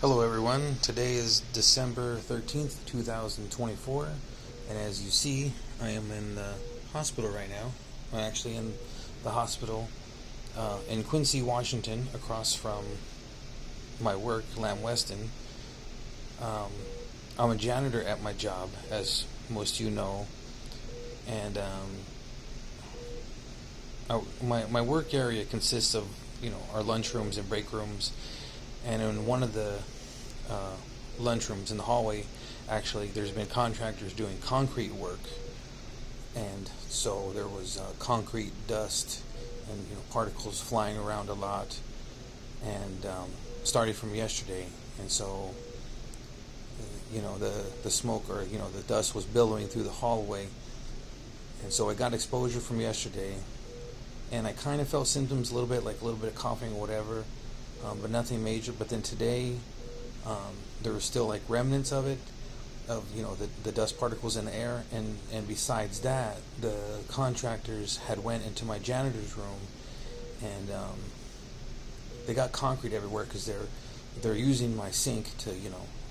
Hello everyone, today is December 13th, 2024, and as you see, I am in the hospital right now. I'm actually in the hospital in Quincy, Washington, across from my work, Lamb Weston. Um, I'm a janitor at my job, as most of you know, and my work area consists of, our lunchrooms and break rooms, and in one of the uh, lunchrooms in the hallway, actually, there's been contractors doing concrete work, and so there was concrete dust and particles flying around a lot, and started from yesterday, and so the smoke or the dust was billowing through the hallway, and so I got exposure from yesterday, and I kind of felt symptoms a little bit, like a little bit of coughing or whatever, but nothing major. But then today, there was still like remnants of it, of the dust particles in the air, and besides that, the contractors had went into my janitor's room, and they got concrete everywhere because they're using my sink to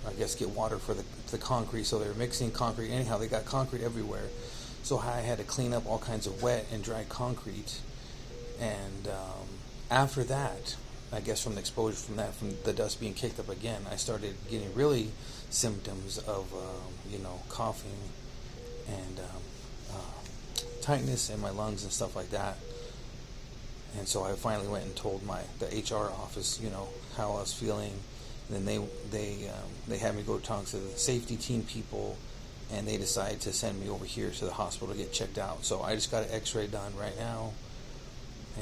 I guess get water for the concrete. So they're mixing concrete anyhow. They got concrete everywhere, so I had to clean up all kinds of wet and dry concrete, and after that, I guess from the exposure from that, from the dust being kicked up again, I started getting really symptoms of, coughing and tightness in my lungs and stuff like that. And so I finally went and told the HR office, how I was feeling. And then they had me go talk to the safety team people, and they decided to send me over here to the hospital to get checked out. So I just got an X-ray done right now,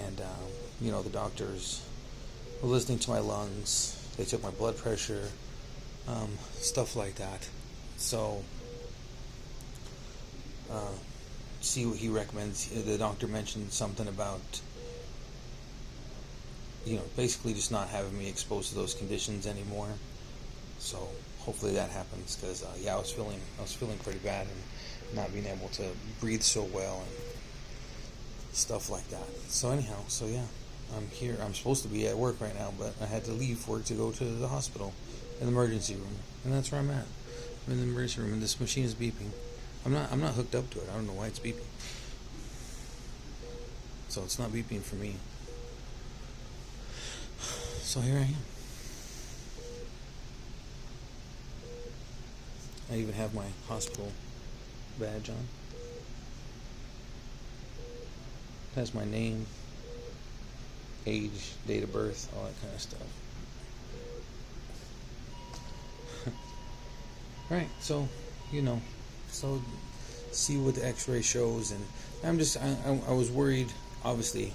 and the doctors were listening to my lungs. They took my blood pressure, stuff like that. So, see what he recommends. The doctor mentioned something about, basically just not having me exposed to those conditions anymore. So hopefully that happens, because I was feeling pretty bad, and not being able to breathe so well and stuff like that. So anyhow, yeah. I'm here. I'm supposed to be at work right now, but I had to leave work to go to the hospital, in the emergency room, and that's where I'm at. I'm in the emergency room, and this machine is beeping. I'm not hooked up to it. I don't know why it's beeping. So it's not beeping for me. So here I am. I even have my hospital badge on. It has my name, age, date of birth, all that kind of stuff. Right, so see what the X-ray shows, and I was worried, obviously,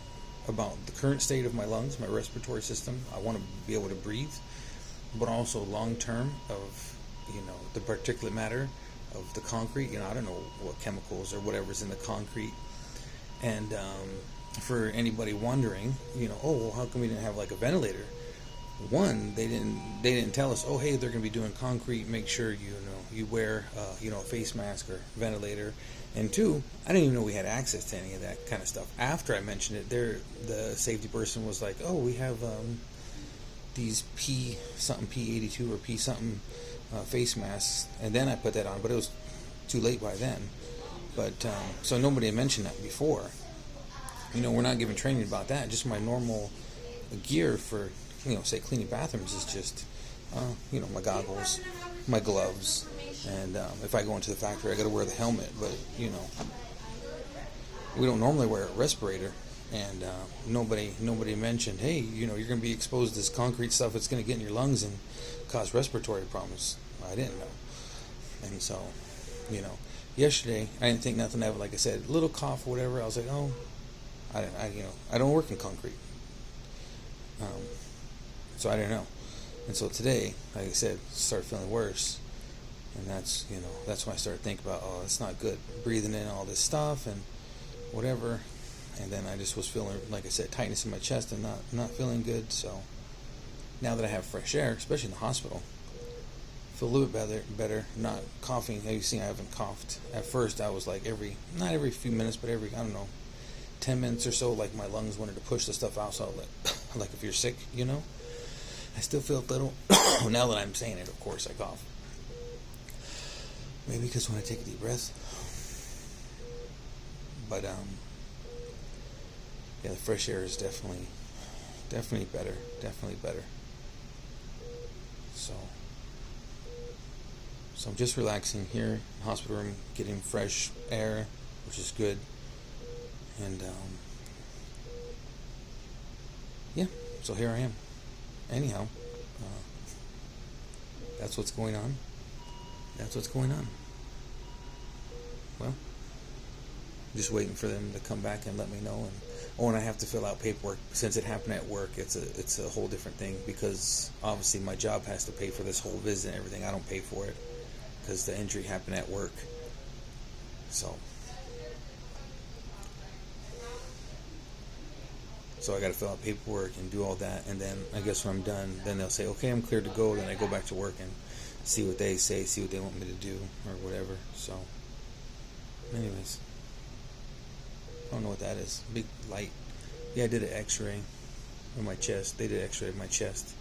about the current state of my lungs, my respiratory system. I want to be able to breathe, but also long term of the particulate matter of the concrete. I don't know what chemicals or whatever's in the concrete, and for anybody wondering, how come we didn't have like a ventilator? One, they didn't tell us, oh hey, they're going to be doing concrete, make sure you wear a face mask or ventilator. And two, I didn't even know we had access to any of that kind of stuff. After I mentioned it, the safety person was like, oh, we have these P82 or P something face masks, and then I put that on, but it was too late by then. But so nobody had mentioned that before. We're not given training about that. Just my normal gear for, say cleaning bathrooms is just, my goggles, my gloves, and if I go into the factory, I got to wear the helmet. But we don't normally wear a respirator, and nobody mentioned, hey, you're going to be exposed to this concrete stuff. It's going to get in your lungs and cause respiratory problems. I didn't know, and so, yesterday I didn't think nothing of it. Like I said, a little cough or whatever. I was like, oh. I don't work in concrete, so I didn't know. And so today, like I said, started feeling worse, and that's when I started thinking about, oh, it's not good, breathing in all this stuff and whatever. And then I just was feeling, like I said, tightness in my chest and not feeling good. So now that I have fresh air, especially in the hospital, I feel a little bit better, not coughing. Have you seen I haven't coughed? At first I was like not every few minutes, but every, I don't know, 10 minutes or so, like my lungs wanted to push the stuff out. So like if you're sick, I still feel a little. Now that I'm saying it, of course, I cough. Maybe because when I take a deep breath. But yeah, the fresh air is definitely better. Definitely better. So I'm just relaxing here in the hospital room, getting fresh air, which is good. And yeah, so here I am. Anyhow, that's what's going on. Well, just waiting for them to come back and let me know. And I have to fill out paperwork. Since it happened at work, it's a whole different thing, because obviously my job has to pay for this whole visit and everything. I don't pay for it because the injury happened at work. So I got to fill out paperwork and do all that, and then I guess when I'm done, then they'll say, okay, I'm cleared to go. Then I go back to work and see what they say, see what they want me to do or whatever. So anyways, I don't know what that is. Big light. Yeah, I did an x-ray of my chest. They did an x-ray of my chest.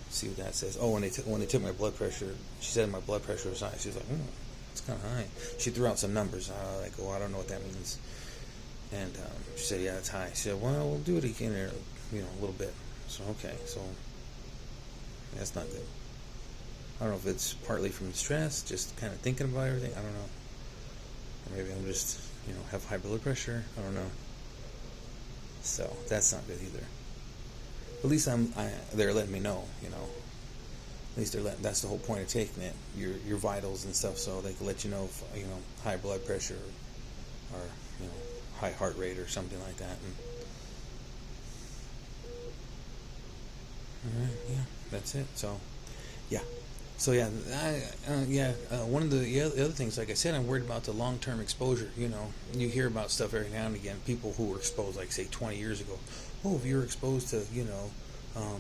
See what that says. Oh, when they took my blood pressure, she said my blood pressure was high. She was like, it's kind of high. She threw out some numbers. I go, I don't know what that means. And she said, yeah, it's high. She said, well, we'll do it again in a little bit. So, okay. So, that's not good. I don't know if it's partly from stress, just kind of thinking about everything. I don't know. Or maybe I'm just, have high blood pressure. I don't know. So, that's not good either. At least they're letting me know, At least that's the whole point of taking it. Your vitals and stuff, so they can let you know if, high blood pressure or high heart rate or something like that. And all right, yeah, that's it. So, yeah. One of the other things, like I said, I'm worried about the long-term exposure. You hear about stuff every now and again. People who were exposed, like say 20 years ago. Oh, if you're exposed to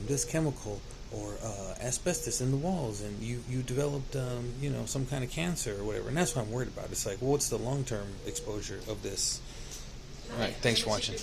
this chemical or asbestos in the walls, and you developed some kind of cancer or whatever, and that's what I'm worried about. It's like, well, what's the long-term exposure of this? All right, thanks for watching.